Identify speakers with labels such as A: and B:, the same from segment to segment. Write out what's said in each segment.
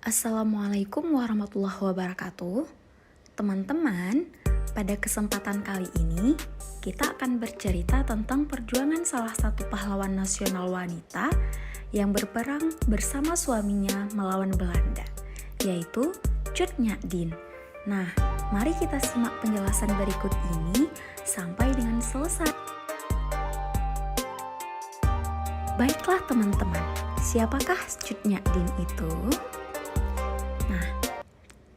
A: Assalamualaikum warahmatullahi wabarakatuh. Teman-teman, pada kesempatan kali ini kita akan bercerita tentang perjuangan salah satu pahlawan nasional wanita yang berperang bersama suaminya melawan Belanda, yaitu Cut Nyak Dien. Nah, mari kita simak penjelasan berikut ini sampai dengan selesai. Baiklah teman-teman, siapakah Cut Nyak Dien itu? Nah,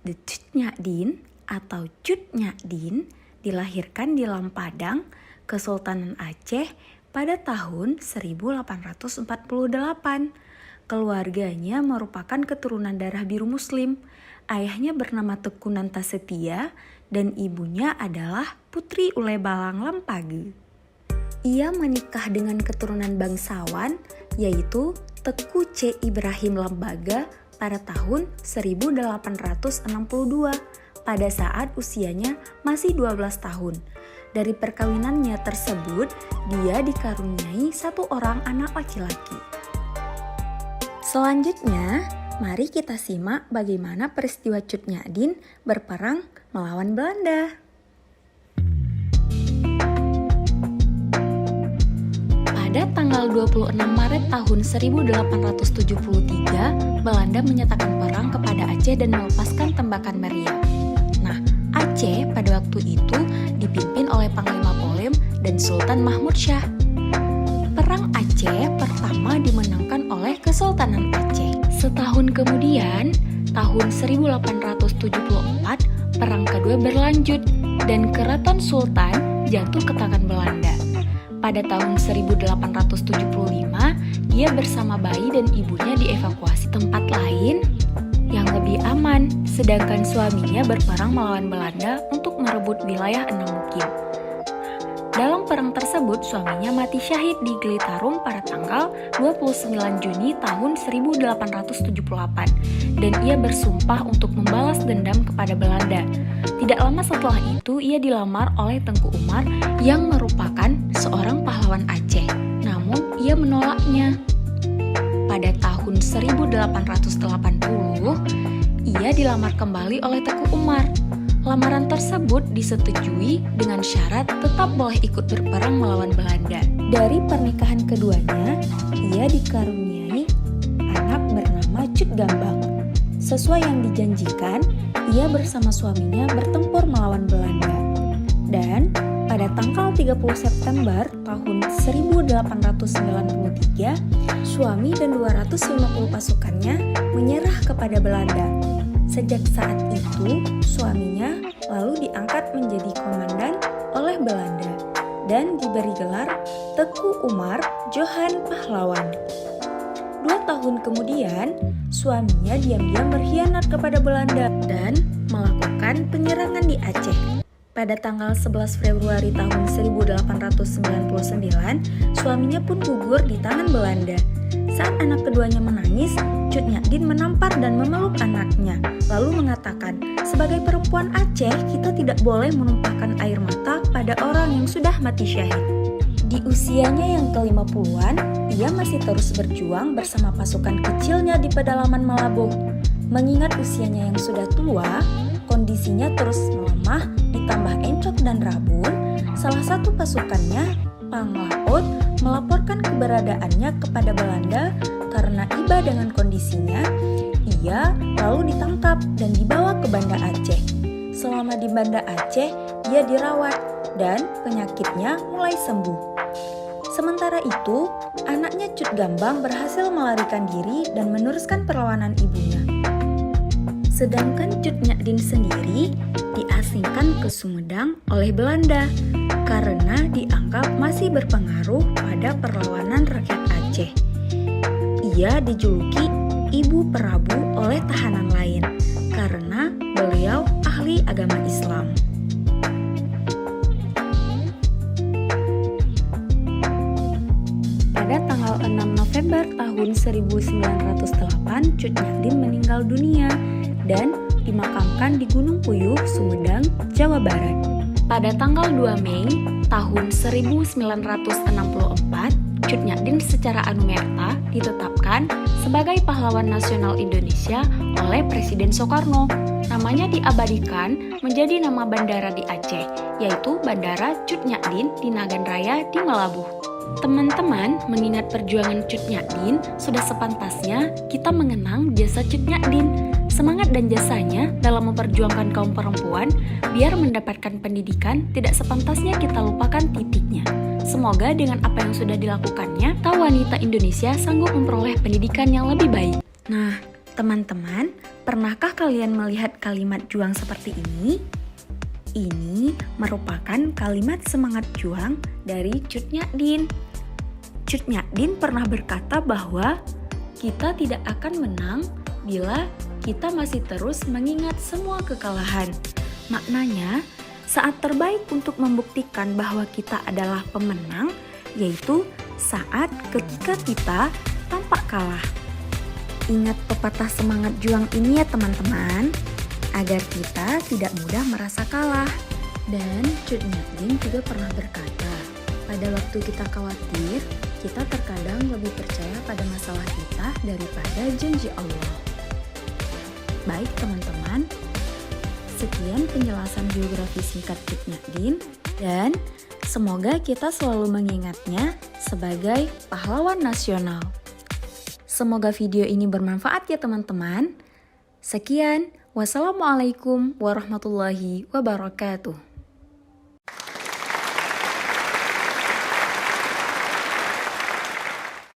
A: Cut Nyak Dien atau Cut Nyak Dien dilahirkan di Lampadang, Kesultanan Aceh pada tahun 1848. Keluarganya merupakan keturunan darah biru muslim. Ayahnya bernama Teku Nantasetia dan ibunya adalah Putri Ule Balang Lampage. Ia menikah dengan keturunan bangsawan yaitu Teku C. Ibrahim Lambaga pada tahun 1862 pada saat usianya masih 12 tahun. Dari perkawinannya tersebut, dia dikaruniai satu orang anak laki-laki. Selanjutnya, mari kita simak bagaimana peristiwa Cut Nyak Dien berperang melawan Belanda. Pada tanggal 26 Maret tahun 1873, Belanda menyatakan perang kepada Aceh dan melepaskan tembakan meriam. Nah, Aceh pada waktu itu dipimpin oleh Panglima Polem dan Sultan Mahmud Shah. Perang Aceh pertama dimenangkan oleh Kesultanan Aceh. Setahun kemudian, tahun 1874, perang kedua berlanjut dan Keraton Sultan jatuh ke tangan Belanda. Pada tahun 1875, dia bersama bayi dan ibunya dievakuasi tempat lain yang lebih aman, sedangkan suaminya berperang melawan Belanda untuk merebut wilayah Enemukim. Dalam perang tersebut, suaminya mati syahid di Gelitarum pada tanggal 29 Juni tahun 1878 dan ia bersumpah untuk membalas dendam kepada Belanda. Tidak lama setelah itu, ia dilamar oleh Tengku Umar yang merupakan seorang pahlawan Aceh. Namun, ia menolaknya. Pada tahun 1880, ia dilamar kembali oleh Tengku Umar. Lamaran tersebut disetujui dengan syarat tetap boleh ikut berperang melawan Belanda. Dari pernikahan keduanya, ia dikaruniai anak bernama Cut Gambang. Sesuai yang dijanjikan, ia bersama suaminya bertempur melawan Belanda. Dan pada tanggal 30 September tahun 1893, suami dan 250 pasukannya menyerah kepada Belanda. Sejak saat itu, suaminya lalu diangkat menjadi komandan oleh Belanda dan diberi gelar Tengku Umar Johan Pahlawan. 2 tahun kemudian, suaminya diam-diam berkhianat kepada Belanda dan melakukan penyerangan di Aceh. Pada tanggal 11 Februari tahun 1899, suaminya pun gugur di tangan Belanda. Saat anak keduanya menangis, Cut Nyak Dien menampar dan memeluk anaknya, lalu mengatakan, "Sebagai perempuan Aceh, kita tidak boleh menumpahkan air mata pada orang yang sudah mati syahid." Di usianya yang ke-50-an, ia masih terus berjuang bersama pasukan kecilnya di pedalaman Malaboh. Mengingat usianya yang sudah tua, kondisinya terus melemah, ditambah encok dan rabun, salah satu pasukannya, Panglaut, melaporkan keberadaannya kepada Belanda karena iba dengan kondisinya. Ia lalu ditangkap dan dibawa ke Banda Aceh. Selama di Banda Aceh, dia dirawat dan penyakitnya mulai sembuh. Sementara itu, anaknya Cut Gambang berhasil melarikan diri dan meneruskan perlawanan ibunya. Sedangkan Cut Nyak Dien sendiri diasingkan ke Sumedang oleh Belanda karena dianggap masih berpengaruh pada perlawanan rakyat Aceh. Ia dijuluki Ibu Prabu oleh tahanan lain karena beliau ahli agama Islam. Pada tanggal 6 November tahun 1908, Cut Nyak Dien meninggal dunia dan dimakamkan di Gunung Puyuh, Sumedang, Jawa Barat. Pada tanggal 2 Mei tahun 1964, Cut Nyak Dien secara anumerta ditetapkan sebagai pahlawan nasional Indonesia oleh Presiden Soekarno. Namanya diabadikan menjadi nama bandara di Aceh, yaitu Bandara Cut Nyak Dien di Nagan Raya di Meulaboh. Teman-teman, mengingat perjuangan Cut Nyak Dien, sudah sepantasnya kita mengenang jasa Cut Nyak Dien. Semangat dan jasanya dalam memperjuangkan kaum perempuan biar mendapatkan pendidikan tidak sepantasnya kita lupakan titiknya. Semoga dengan apa yang sudah dilakukannya, kaum wanita Indonesia sanggup memperoleh pendidikan yang lebih baik. Nah, teman-teman, pernahkah kalian melihat kalimat juang seperti ini? Ini merupakan kalimat semangat juang dari Cut Nyak Dien. Cut Nyak Dien pernah berkata bahwa kita tidak akan menang bila kita masih terus mengingat semua kekalahan. Maknanya, saat terbaik untuk membuktikan bahwa kita adalah pemenang, yaitu saat ketika kita tampak kalah. Ingat pepatah semangat juang ini ya teman-teman, agar kita tidak mudah merasa kalah. Dan Cut Nyak Dien juga pernah berkata, pada waktu kita khawatir, kita terkadang lebih percaya pada masalah kita daripada janji Allah. Baik teman-teman, sekian penjelasan biografi singkat Cut Nyak Dien, dan semoga kita selalu mengingatnya sebagai pahlawan nasional. Semoga video ini bermanfaat ya teman-teman. Sekian, wassalamualaikum warahmatullahi wabarakatuh.